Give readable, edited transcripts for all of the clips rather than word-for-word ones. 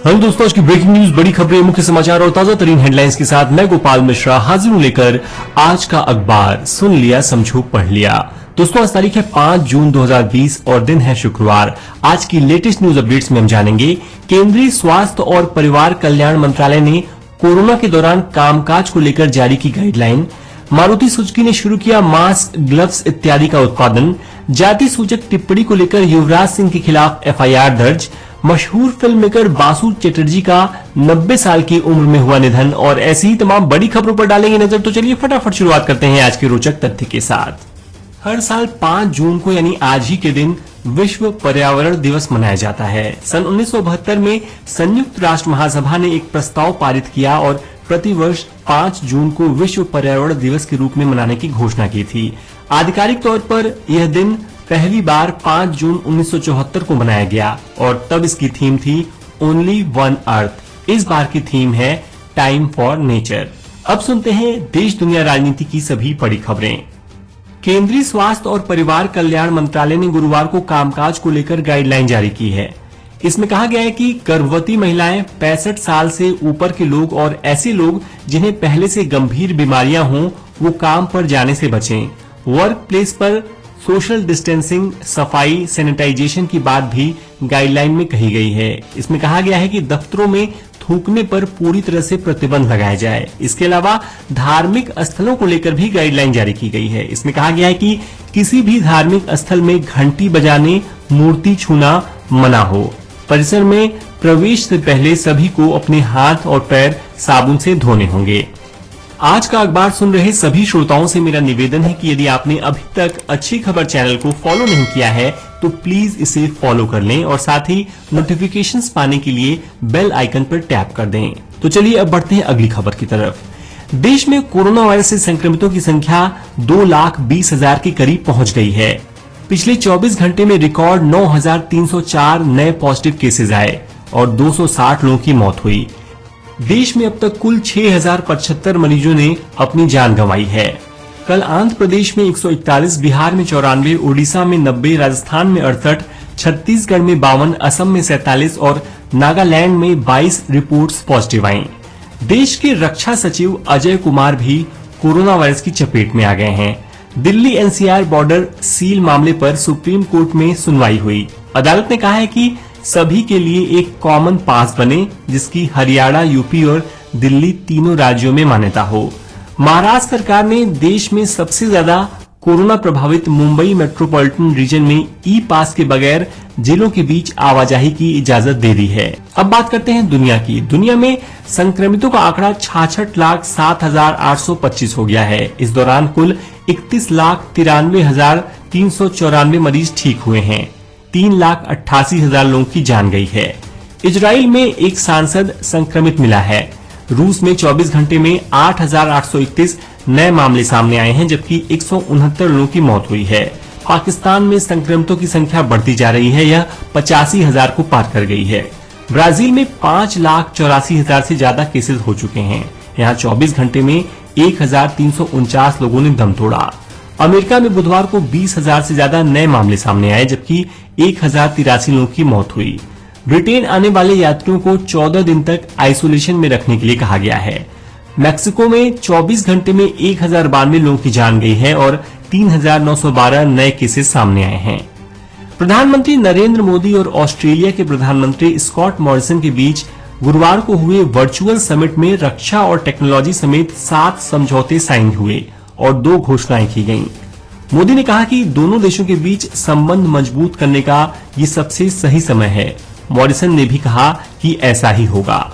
Hello दोस्तों, आज की ब्रेकिंग न्यूज, बड़ी खबरें, मुख्य समाचार और ताजा तरीन हेडलाइंस के साथ मैं गोपाल मिश्रा हाजिर हूं लेकर आज का अखबार। सुन लिया, समझो, पढ़ लिया। दोस्तों, आज तारीख है 5 जून 2020 और दिन है शुक्रवार। आज की लेटेस्ट न्यूज अपडेट्स में हम जानेंगे केंद्रीय स्वास्थ्य और परिवार कल्याण मंत्रालय ने कोरोना के दौरान कामकाज को लेकर जारी की गाइडलाइन। मारुति सुजुकी ने शुरू किया मास्क, ग्लव्स इत्यादि का उत्पादन। जाति सूचक टिप्पणी को लेकर युवराज सिंह के खिलाफ एफआईआर दर्ज। मशहूर फिल्म मेकर बासु चटर्जी का 90 साल की उम्र में हुआ निधन और ऐसी ही तमाम बड़ी खबरों पर डालेंगे नजर। तो चलिए फटाफट शुरुआत करते हैं आज के रोचक तथ्य के साथ। हर साल 5 जून को यानी आज ही के दिन विश्व पर्यावरण दिवस मनाया जाता है। सन 1972 में संयुक्त राष्ट्र महासभा ने एक प्रस्ताव पारित किया और प्रतिवर्ष 5 जून को विश्व पर्यावरण दिवस के रूप में मनाने की घोषणा की थी। आधिकारिक तौर पर यह दिन पहली बार 5 जून 1974 को मनाया गया और तब इसकी थीम थी ओनली वन अर्थ। इस बार की थीम है टाइम फॉर नेचर। अब सुनते हैं देश दुनिया राजनीति की सभी बड़ी खबरें। केंद्रीय स्वास्थ्य और परिवार कल्याण मंत्रालय ने गुरुवार को कामकाज को लेकर गाइडलाइन जारी की है। इसमें कहा गया है कि गर्भवती महिलाएं, 65 साल से ऊपर के लोग और ऐसे लोग जिन्हें पहले से गंभीर बीमारियां हों, वो काम पर जाने से बचें। वर्क प्लेस पर सोशल डिस्टेंसिंग, सफाई, सैनिटाइजेशन की बात भी गाइडलाइन में कही गई है। इसमें कहा गया है कि दफ्तरों में थूकने पर पूरी तरह से प्रतिबंध लगाया जाए। इसके अलावा धार्मिक स्थलों को लेकर भी गाइडलाइन जारी की गई है। इसमें कहा गया है कि किसी भी धार्मिक स्थल में घंटी बजाने, मूर्ति छूना मना हो। परिसर में प्रवेश से पहले सभी को अपने हाथ और पैर साबुन से धोने होंगे। आज का अखबार सुन रहे सभी श्रोताओं से मेरा निवेदन है कि यदि आपने अभी तक अच्छी खबर चैनल को फॉलो नहीं किया है तो प्लीज इसे फॉलो कर लें और साथ ही नोटिफिकेशंस पाने के लिए बेल आइकन पर टैप कर दें। तो चलिए अब बढ़ते हैं अगली खबर की तरफ। देश में कोरोना वायरस से संक्रमितों की संख्या 2,20,000 के करीब पहुंच गई है। पिछले 24 घंटे में रिकॉर्ड 9,304 नए पॉजिटिव केसेज आए और 260 लोगों की मौत हुई। देश में अब तक कुल 6,075 मरीजों ने अपनी जान गंवाई है। कल आंध्र प्रदेश में 141, बिहार में 94, उड़ीसा में 90, राजस्थान में 68, छत्तीसगढ़ में 52, असम में 47 और नागालैंड में 22 रिपोर्ट्स पॉजिटिव आईं। देश के रक्षा सचिव अजय कुमार भी कोरोना वायरस की चपेट में आ गए हैं। दिल्ली एनसीआर बॉर्डर सील मामले पर सुप्रीम कोर्ट में सुनवाई हुई। अदालत ने कहा है कि सभी के लिए एक कॉमन पास बने जिसकी हरियाणा, यूपी और दिल्ली तीनों राज्यों में मान्यता हो। महाराष्ट्र सरकार ने देश में सबसे ज्यादा कोरोना प्रभावित मुंबई मेट्रोपॉलिटन रीजन में ई पास के बगैर जिलों के बीच आवाजाही की इजाजत दे दी है। अब बात करते हैं दुनिया की। दुनिया में संक्रमितों का आंकड़ा 66,07,825 हो गया है। इस दौरान कुल 31,93,394 मरीज ठीक हुए हैं। 3,88,000 लोगों की जान गई है। इजराइल में एक सांसद संक्रमित मिला है। रूस में 24 घंटे में 8,831 नए मामले सामने आए हैं जबकि 169 लोगों की मौत हुई है। पाकिस्तान में संक्रमितों की संख्या बढ़ती जा रही है, यह 85,000 को पार कर गई है। ब्राजील में 5,84,000 से ज्यादा केसेस हो चुके हैं। यहाँ 24 घंटे में 1,349 लोगों ने दम तोड़ा। अमेरिका में बुधवार को 20,000 से ज्यादा नए मामले सामने आए जबकि 1,083 लोगों की मौत हुई। ब्रिटेन आने वाले यात्रियों को 14 दिन तक आइसोलेशन में रखने के लिए कहा गया है। मैक्सिको में 24 घंटे में 1,092 लोगों की जान गई है और 3,912 नए केसेस सामने आए हैं। प्रधानमंत्री नरेंद्र मोदी और ऑस्ट्रेलिया के प्रधानमंत्री स्कॉट मॉरिसन के बीच गुरुवार को हुए वर्चुअल समिट में रक्षा और टेक्नोलॉजी समेत 7 समझौते साइन हुए और 2 घोषणाएं की गईं। मोदी ने कहा कि दोनों देशों के बीच संबंध मजबूत करने का ये सबसे सही समय है। मॉरिसन ने भी कहा कि ऐसा ही होगा।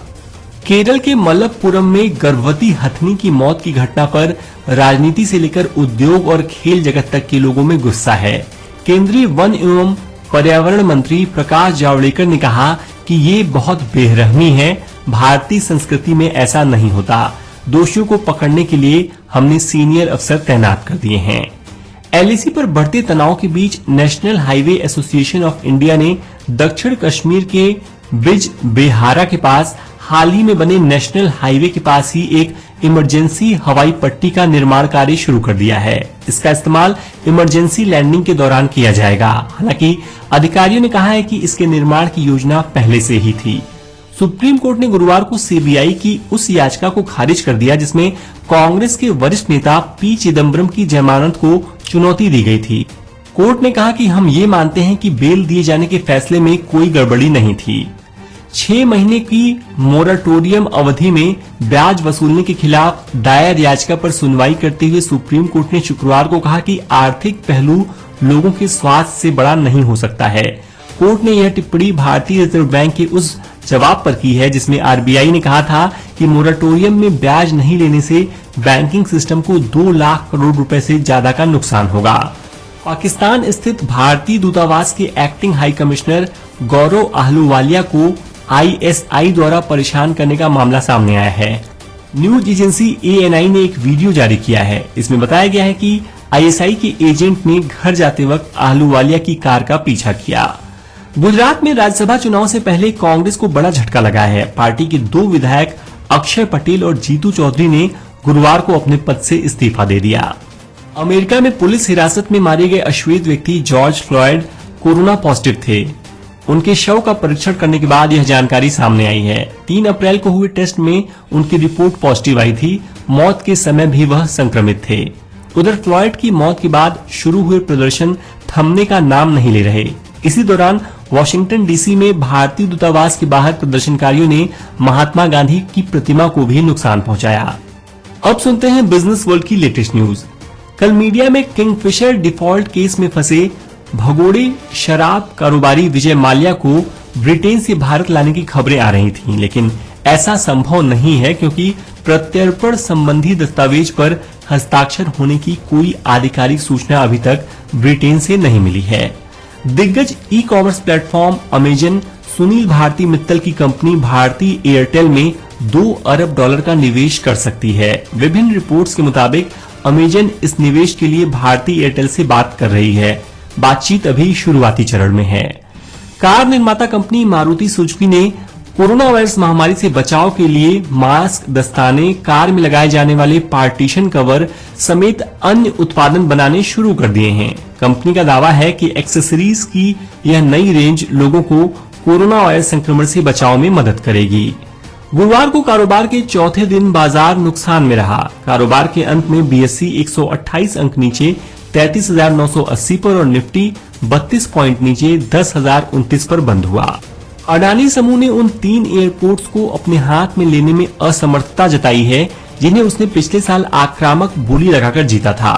केरल के मलप्पुरम में गर्भवती हथनी की मौत की घटना पर राजनीति से लेकर उद्योग और खेल जगत तक के लोगों में गुस्सा है। केंद्रीय वन एवं पर्यावरण मंत्री प्रकाश जावड़ेकर ने कहा कि ये बहुत बेरहमी है। भारतीय संस्कृति में ऐसा नहीं होता। दोषियों को पकड़ने के लिए हमने सीनियर अफसर तैनात कर दिए हैं। एलएसी पर बढ़ते तनाव के बीच National Highway Association of India ने दक्षिण कश्मीर के बिज बेहारा के पास हाल ही में बने नेशनल हाईवे के पास ही एक इमरजेंसी हवाई पट्टी का निर्माण कार्य शुरू कर दिया है। इसका इस्तेमाल इमरजेंसी लैंडिंग के दौरान किया जाएगा। हालांकि अधिकारियों ने कहा है कि इसके निर्माण की योजना पहले से ही थी। सुप्रीम कोर्ट ने गुरुवार को सीबीआई की उस याचिका को खारिज कर दिया जिसमें कांग्रेस के वरिष्ठ नेता पी चिदम्बरम की जमानत को चुनौती दी गई थी। कोर्ट ने कहा कि हम ये मानते हैं कि बेल दिए जाने के फैसले में कोई गड़बड़ी नहीं थी। 6 महीने की मोराटोरियम अवधि में ब्याज वसूलने के खिलाफ दायर याचिका पर सुनवाई करते हुए सुप्रीम कोर्ट ने शुक्रवार को कहा कि आर्थिक पहलू लोगों के स्वास्थ्य से बड़ा नहीं हो सकता है। कोर्ट ने यह टिप्पणी भारतीय रिजर्व बैंक के उस जवाब पर की है जिसमें आरबीआई ने कहा था कि मोराटोरियम में ब्याज नहीं लेने से बैंकिंग सिस्टम को 2 लाख करोड़ रुपए से ज्यादा का नुकसान होगा। पाकिस्तान स्थित भारतीय दूतावास के एक्टिंग हाई कमिश्नर गौरव आहलूवालिया को आईएसआई द्वारा परेशान करने का मामला सामने आया है। न्यूज एजेंसी एएनआई ने एक वीडियो जारी किया है। इसमें बताया गया है कि आईएसआई के एजेंट ने घर जाते वक्त आहलूवालिया की कार का पीछा किया। गुजरात में राज्यसभा चुनाव से पहले कांग्रेस को बड़ा झटका लगा है। पार्टी के 2 विधायक अक्षय पटेल और जीतू चौधरी ने गुरुवार को अपने पद से इस्तीफा दे दिया। अमेरिका में पुलिस हिरासत में मारे गए अश्वेत व्यक्ति जॉर्ज फ्लॉयड कोरोना पॉजिटिव थे। उनके शव का परीक्षण करने के बाद यह जानकारी सामने आई है। 3 अप्रैल को हुए टेस्ट में उनकी रिपोर्ट पॉजिटिव आई थी। मौत के समय भी वह संक्रमित थे। उधर फ्लॉयड की मौत के बाद शुरू हुए प्रदर्शन थमने का नाम नहीं ले रहे। इसी दौरान वॉशिंगटन डीसी में भारतीय दूतावास के बाहर प्रदर्शनकारियों ने महात्मा गांधी की प्रतिमा को भी नुकसान पहुंचाया। अब सुनते हैं बिजनेस वर्ल्ड की लेटेस्ट न्यूज। कल मीडिया में किंगफिशर डिफॉल्ट केस में फंसे भगोड़े शराब कारोबारी विजय माल्या को ब्रिटेन से भारत लाने की खबरें आ रही थीं, लेकिन ऐसा संभव नहीं है क्योंकि प्रत्यर्पण संबंधी दस्तावेज पर हस्ताक्षर होने की कोई आधिकारिक सूचना अभी तक ब्रिटेन से नहीं मिली है। दिग्गज ecommerce platform Amazon Sunil Bharti Mittal की कंपनी भारती एयरटेल में $2 अरब का निवेश कर सकती है। विभिन्न रिपोर्ट्स के मुताबिक अमेजन इस निवेश के लिए भारती एयरटेल से बात कर रही है। बातचीत अभी शुरुआती चरण में है। कार निर्माता कंपनी मारुति सुजुकी ने कोरोना वायरस महामारी से बचाव के लिए मास्क, दस्ताने, कार में लगाए जाने वाले पार्टीशन कवर समेत अन्य उत्पादन बनाने शुरू कर दिए हैं। कंपनी का दावा है कि एक्सेसरीज की यह नई रेंज लोगों को कोरोना वायरस संक्रमण से बचाव में मदद करेगी। गुरुवार को कारोबार के चौथे दिन बाजार नुकसान में रहा। कारोबार के अंत में बीएसई 128 अंक नीचे 33,980 पर और निफ्टी 32 पॉइंट नीचे 10,029 पर बंद हुआ। अडानी समूह ने उन 3 एयरपोर्ट्स को अपने हाथ में लेने में असमर्थता जताई है जिन्हें उसने पिछले साल आक्रामक बोली लगाकर जीता था।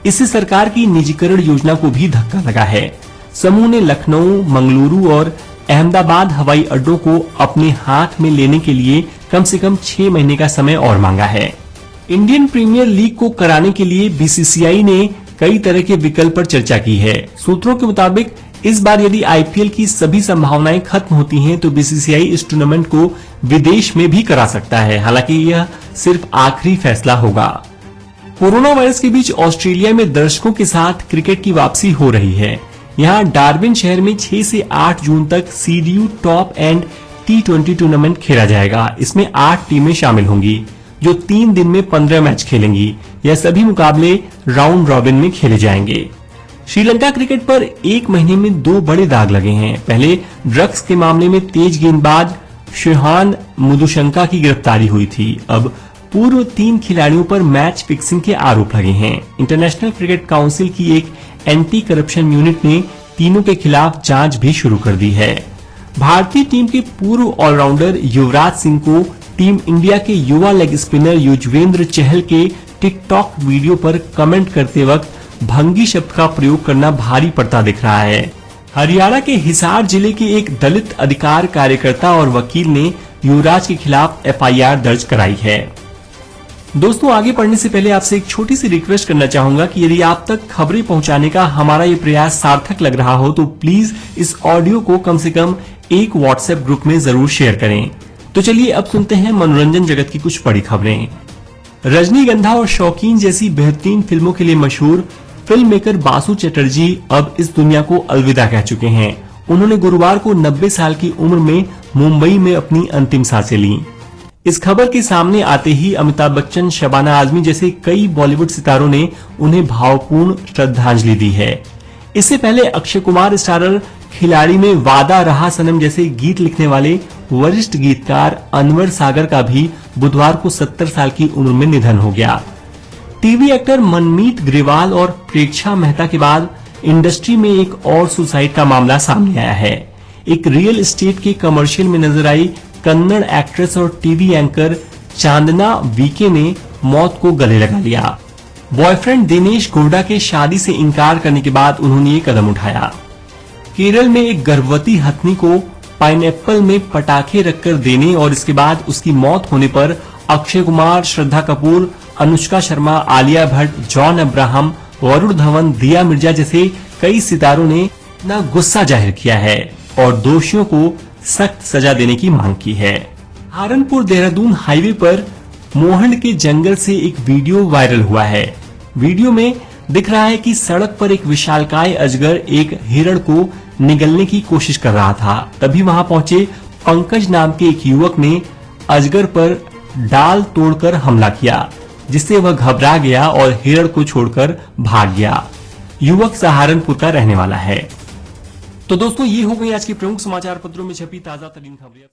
इससे सरकार की निजीकरण योजना को भी धक्का लगा है। समूह ने लखनऊ, मंगलुरु और अहमदाबाद हवाई अड्डों को अपने हाथ में लेने के लिए कम से कम 6 महीने का समय और मांगा है। इंडियन प्रीमियर लीग को कराने के लिए बीसीसीआई ने कई तरह के विकल्प पर चर्चा की है। सूत्रों के मुताबिक इस बार यदि आईपीएल की सभी संभावनाएं खत्म होती हैं तो बीसीसीआई इस टूर्नामेंट को विदेश में भी करा सकता है। हालांकि यह सिर्फ आखिरी फैसला होगा। कोरोना वायरस के बीच ऑस्ट्रेलिया में दर्शकों के साथ क्रिकेट की वापसी हो रही है। यहाँ डार्विन शहर में 6 से 8 जून तक CDU top and T20 tournament खेला जाएगा। इसमें 8 टीमें शामिल होंगी जो 3 दिन में 15 मैच खेलेंगी। यह सभी मुकाबले राउंड रॉबिन में खेले जाएंगे। श्रीलंका क्रिकेट पर 1 महीने में 2 बड़े दाग लगे हैं। पहले ड्रग्स के मामले में तेज गेंदबाज शोहान मुदुशंका की गिरफ्तारी हुई थी। अब पूर्व 3 खिलाड़ियों पर मैच फिक्सिंग के आरोप लगे हैं। इंटरनेशनल क्रिकेट काउंसिल की एक एंटी करप्शन यूनिट ने तीनों के खिलाफ जांच भी शुरू कर दी है। भारतीय टीम के पूर्व ऑलराउंडर युवराज सिंह को टीम इंडिया के युवा लेग स्पिनर युजवेंद्र चहल के टिकटॉक वीडियो पर कमेंट करते वक्त भंगी शब्द का प्रयोग करना भारी पड़ता दिख रहा है। हरियाणा के हिसार जिले के एक दलित अधिकार कार्यकर्ता और वकील ने युवराज के खिलाफ एफआईआर दर्ज कराई है। दोस्तों, आगे पढ़ने से पहले आपसे एक छोटी सी रिक्वेस्ट करना चाहूंगा कि यदि आप तक खबरें पहुंचाने का हमारा ये प्रयास सार्थक लग रहा हो तो प्लीज इस ऑडियो को कम से कम एक व्हाट्सएप ग्रुप में जरूर शेयर करें। तो चलिए अब सुनते हैं मनोरंजन जगत की कुछ बड़ी खबरें। रजनीगंधा और शौकीन जैसी बेहतरीन फिल्मों के लिए मशहूर फिल्म मेकर बासु चटर्जी अब इस दुनिया को अलविदा कह चुके हैं। उन्होंने गुरुवार को 90 साल की उम्र में मुंबई में अपनी अंतिम सांसें लीं। इस खबर के सामने आते ही अमिताभ बच्चन, शबाना आजमी जैसे कई बॉलीवुड सितारों ने उन्हें भावपूर्ण श्रद्धांजलि दी है। इससे पहले अक्षय कुमार स्टारर खिलाड़ी में वादा रहा सनम जैसे गीत लिखने वाले वरिष्ठ गीतकार अनवर सागर का भी बुधवार को 70 साल की उम्र में निधन हो गया। टीवी एक्टर मनमीत ग्रेवाल और प्रेक्षा मेहता के बाद इंडस्ट्री में एक और सुसाइड का मामला सामने आया है। एक रियल एस्टेट के कमर्शियल में नजर आई कन्नड़ एक्ट्रेस और टीवी एंकर चांदना वीके ने मौत को गले लगा लिया। बॉयफ्रेंड दिनेश गोडा के शादी से इनकार करने के बाद उन्होंने ये कदम उठाया। केरल में एक गर्भवती हथनी को पाइनएप्पल में पटाखे रखकर देने और इसके बाद उसकी मौत होने पर अक्षय कुमार, श्रद्धा कपूर, अनुष्का शर्मा, आलिया भट्ट, जॉन अब्राहम, वरुण धवन, दिया मिर्जा जैसे कई सितारों ने अपना गुस्सा जाहिर किया है और दोषियों को सख्त सजा देने की मांग की है। सहारनपुर देहरादून हाईवे पर मोहंड के जंगल से एक वीडियो वायरल हुआ है। वीडियो में दिख रहा है कि सड़क पर एक विशालकाय अजगर एक हिरण को निगलने की कोशिश कर रहा था। तभी वहां पहुंचे पंकज नाम के एक युवक ने अजगर पर डाल तोड़कर हमला किया, जिससे वह घबरा गया और हिरण को छोड़कर भाग गया। युवक सहारनपुर का रहने वाला है। तो दोस्तों, ये हो गई आज की प्रमुख समाचार पत्रों में छपी ताजा तरीन खबरें।